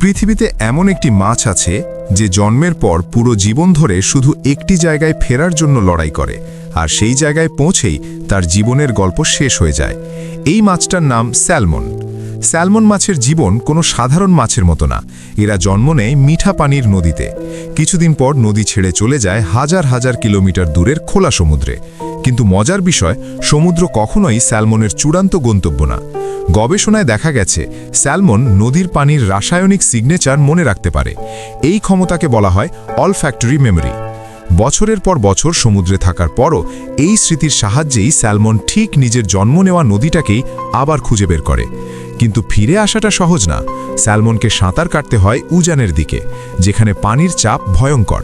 পৃথিবীতে এমন একটি মাছ আছে যে জন্মের পর পুরো জীবন ধরে শুধু একটি জায়গায় ফেরার জন্য লড়াই করে, আর সেই জায়গায় পৌঁছেই তার জীবনের গল্প শেষ হয়ে যায়। এই মাছটার নাম স্যালমন। স্যালমন মাছের জীবন কোনো সাধারণ মাছের মতো না। এরা জন্ম নেয় মিঠা পানির নদীতে। কিছুদিন পর নদী ছেড়ে চলে যায় হাজার হাজার কিলোমিটার দূরের খোলা সমুদ্রে। কিন্তু মজার বিষয়, সমুদ্র কখনোই স্যালমনের চূড়ান্ত গন্তব্য না। গবেষণায় দেখা গেছে স্যালমন নদীর পানির রাসায়নিক সিগনেচার মনে রাখতে পারে। এই ক্ষমতাকে বলা হয় অলফ্যাক্টরি মেমরি। বছরের পর বছর সমুদ্রে থাকার পরও এই স্মৃতির সাহায্যেই স্যালমন ঠিক নিজের জন্ম নেওয়া নদীটাকেই আবার খুঁজে বের করে। কিন্তু ফিরে আসাটা সহজ না। স্যালমনকে সাঁতার কাটতে হয় উজানের দিকে, যেখানে পানির চাপ ভয়ঙ্কর।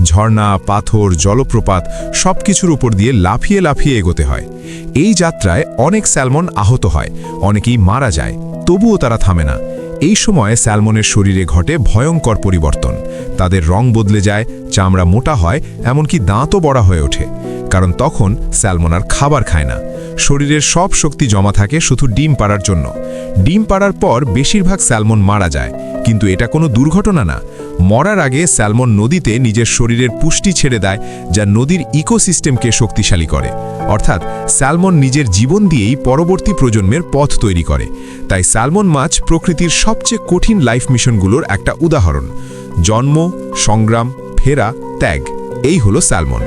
ঝর্ণা, পাথর, জলপ্রপাত সবকিছুর উপর দিয়ে লাফিয়ে লাফিয়ে এগোতে হয়। এই যাত্রায় অনেক স্যালমন আহত হয়, অনেকেই মারা যায়, তবুও তারা থামে না। এই সময়ে স্যালমনের শরীরে ঘটে ভয়ঙ্কর পরিবর্তন। তাদের রং বদলে যায়, চামড়া মোটা হয়, এমনকি দাঁতও বড় হয়ে ওঠে। কারণ তখন স্যালমন আর খাবার খায় না। শরীরের সব শক্তি জমা থাকে শুধু ডিম পাড়ার জন্য। ডিম পাড়ার পর বেশিরভাগ স্যালমন মারা যায়, কিন্তু এটা কোনো দুর্ঘটনা না। মরার আগে স্যালমন নদীতে নিজের শরীরের পুষ্টি ছেড়ে দেয়, যা নদীর ইকোসিস্টেমকে শক্তিশালী করে। অর্থাৎ স্যালমন নিজের জীবন দিয়েই পরবর্তী প্রজন্মের পথ তৈরি করে। তাই স্যালমন মাছ প্রকৃতির সবচেয়ে কঠিন লাইফ মিশনগুলোর একটা উদাহরণ। জন্ম, সংগ্রাম, ফেরা, ত্যাগ, এই হলো স্যালমন।